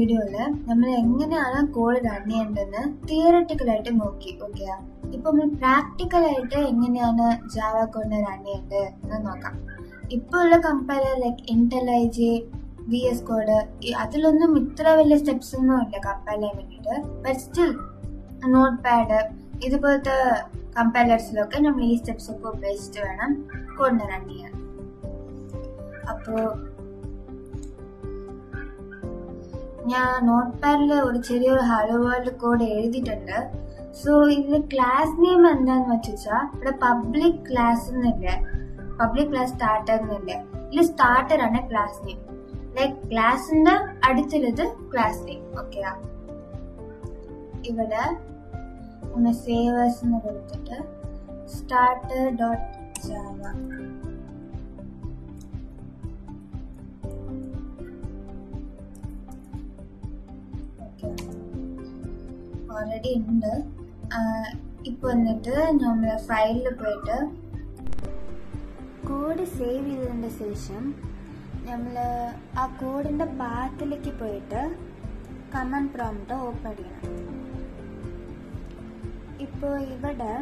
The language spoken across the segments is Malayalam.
വീഡിയോയില് നമ്മൾ എങ്ങനെയാണ് കോഡ് റൺ ചെയ്യേണ്ടതെന്ന് തിയററ്റിക്കലായിട്ട് നോക്കി. ഓക്കെ, ഇപ്പൊ നമ്മൾ പ്രാക്ടിക്കലായിട്ട് എങ്ങനെയാണ് ജാവ കോഡ് റൺ ചെയ്യേണ്ടത് എന്ന് നോക്കാം. ഇപ്പൊ ഉള്ള കമ്പൈലർ ലൈക്ക് ഇന്റലൈജ്, VS കോഡ്, അതിലൊന്നും ഇത്ര വലിയ സ്റ്റെപ്സ് ഒന്നും ഇല്ല കമ്പൈൽ ചെയ്യാൻ വേണ്ടിയിട്ട്. ബട്ട് സ്റ്റിൽ നോട്ട് പാഡ് ഇതുപോലത്തെ കമ്പൈലേഴ്സിലൊക്കെ നമ്മൾ ഈ സ്റ്റെപ്സ് ഒക്കെ ഉപയോഗിച്ചിട്ട് വേണം കോഡിനെ റൺ ചെയ്യാൻ. അപ്പോ ഞാൻ നോട്ട് പാഡിൽ ഒരു ചെറിയൊരു ഹലോ വേൾഡ് കോഡ് എഴുതിയിട്ടുണ്ട്. സോ ഇതിൽ ക്ലാസ് നെയിം എന്താന്ന് വെച്ചാൽ ഇവിടെ പബ്ലിക് ക്ലാസ് എന്നില്ലേ, പബ്ലിക് ക്ലാസ് സ്റ്റാർട്ടർ എന്നില്ലേ, ഇതിൽ സ്റ്റാർട്ടർ ആണ് ക്ലാസ് നെയിം. ലൈക് ക്ലാസിന്റെ അടുത്തുള്ളത് ക്ലാസ് നെയിം. ഓക്കെ, ഇവിടെ ഒന്ന് സേവേഴ്സ് എന്ന് കൊടുത്തിട്ട് starter.java ഓൾറെഡി ഉണ്ട്. ഇപ്പൊ എന്നിട്ട് നമ്മള് ഫയലിൽ പോയിട്ട് കോഡ് സേവ് ചെയ്തതിന്റെ ശേഷം നമ്മള് ആ കോഡിന്റെ പാത്തിലേക്ക് പോയിട്ട് കമാൻഡ് പ്രോംപ്റ്റ് ഓപ്പൺ ചെയ്യണം. ഇപ്പോ ഇവിടെ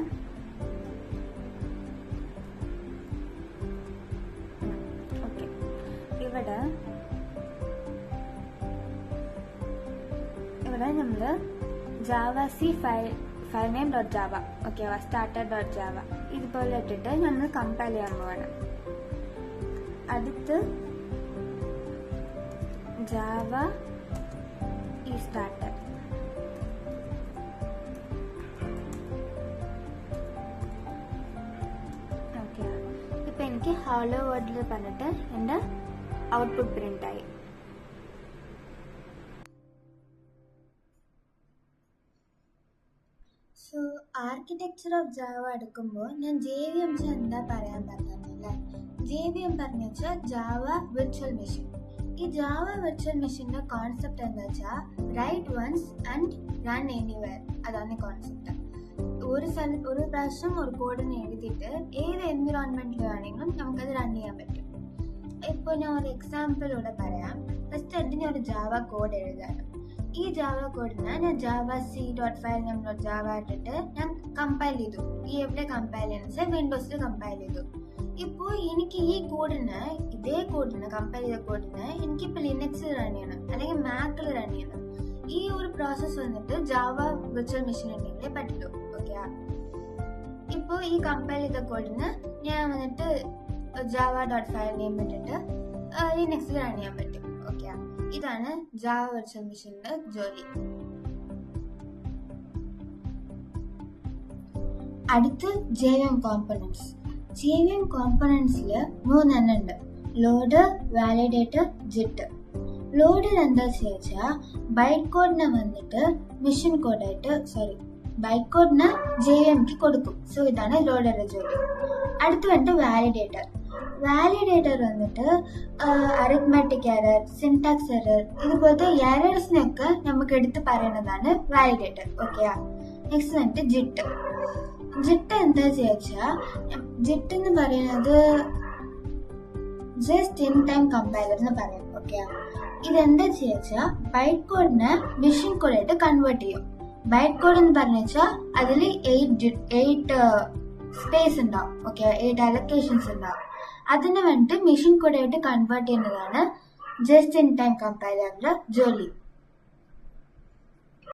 നമ്മള് javac file name .java okay starter.java ഇതുപോലെ ഇട്ടിട്ട് നമ്മൾ കമ്പൈൽ ചെയ്യാൻ പോവാണ്. അടുത്ത് ജാവ ഈ സ്റ്റാർട്ടർ ഓക്കെ. ഇപ്പൊ എനിക്ക് ഹലോ വേർഡിൽ പറഞ്ഞിട്ട് എന്റെ ഔട്ട്പുട്ട് പ്രിന്റ് ആയി. സോ ആർക്കിടെക്ചർ ഓഫ് ജാവ എടുക്കുമ്പോൾ ഞാൻ JVM എന്താ പറയാൻ പറഞ്ഞല്ലേ. JVM പറഞ്ഞു വെച്ചാൽ ജാവ വിർച്വൽ മെഷീൻ. ഈ ജാവ വിർച്വൽ മെഷീന്റെ കോൺസെപ്റ്റ് എന്താ വെച്ചാൽ write once and run anywhere. അതാണ് കോൺസെപ്റ്റ്. ഒരു പ്രാവശ്യം ഒരു കോഡിനെ എഴുതിയിട്ട് ഏത് എൻവിറോൺമെന്റിൽ വേണമെങ്കിലും നമുക്കത് റൺ ചെയ്യാൻ പറ്റും. ഇപ്പോൾ ഞാൻ ഒരു എക്സാമ്പിളിലൂടെ പറയാം. ഫസ്റ്റ് ആയിട്ട് ഞാൻ ഒരു ജാവ കോഡ് എഴുതാനും ഈ ജാവ കോഡിനെ ഞാൻ javac.filename.java ഇട്ടിട്ട് ഞാൻ കമ്പൈൽ ചെയ്തു. ഈ എവിടെ കമ്പൈൽ ചെയ്യുന്നത് വിൻഡോസിൽ കമ്പൈൽ ചെയ്തു. ഇപ്പോ എനിക്ക് ഈ കോഡിന് കമ്പൈൽ ചെയ്ത കോഡിന് എനിക്കിപ്പോ ലിനക്സിൽ റൺ ചെയ്യണം അല്ലെങ്കിൽ മാക്കിൽ റൺ ചെയ്യണം. ഈ ഒരു പ്രോസസ് വന്നിട്ട് ജാവ വിർച്വൽ മെഷീൻ ഉണ്ടെങ്കിലേ പറ്റുള്ളൂ. ഓക്കെ, ഇപ്പോ ഈ കമ്പൈൽ ചെയ്ത കോഡിന് ഞാൻ വന്നിട്ട് java.filename ഇട്ടിട്ട് ലിനക്സിൽ റൺ ചെയ്യാൻ പറ്റും. ഓക്കെ, ഇതാണ് ജാവ വിർച്വൽ മെഷീന്റെ ജോലി. അടുത്ത് JVM കോമ്പണന്റ്സ്. JVM കോമ്പണന്റ്സിൽ 3 ഉണ്ട്: ലോഡർ, വാലിഡേറ്റർ, ജിറ്റ്. ലോഡർ എന്താ വെച്ചാൽ ബൈറ്റ് കോഡിനെ വന്നിട്ട് മെഷീൻ കോഡായിട്ട് ബൈറ്റ് കോഡിനെ JVMക്ക് കൊടുക്കും. സോ ഇതാണ് ലോഡറുടെ ജോലി. അടുത്ത് വന്നിട്ട് വാലിഡേറ്റർ. വാലിഡേറ്റർ വന്നിട്ട് അരിത്മെറ്റിക് എറർ, സിൻടാക്സ് എറർ ഇതുപോലത്തെ എറേഴ്സിനൊക്കെ നമുക്ക് എടുത്ത് പറയുന്നതാണ് വാലിഡേറ്റർ. ഓക്കെ, നെക്സ്റ്റ് വന്നിട്ട് ജിറ്റ്. ജിറ്റ് എന്താ ചോദിച്ചാൽ ജിറ്റ് എന്ന് പറയുന്നത് ജസ്റ്റ് ഇൻ ടൈം കമ്പൈലർ എന്ന് പറയും. ഓക്കെ, ഇതെന്താ ചോദിച്ചാൽ ബൈറ്റ് കോഡിനെ മെഷീൻ കോഡായിട്ട് കൺവേർട്ട് ചെയ്യും. ബൈറ്റ് കോഡ് എന്ന് പറഞ്ഞാൽ അതിൽ 8 സ്പേസ് ഉണ്ടാവും. ഓക്കെ, 8 അലൊക്കേഷൻസ് ഉണ്ടാവും. അതിന് വേണ്ടിട്ട് മെഷീൻ കോഡായിട്ട് കൺവേർട്ട് ചെയ്യുന്നതാണ് ജസ്റ്റ് ഇൻ ടൈം കമ്പൈലറിന്റെ ജോലി.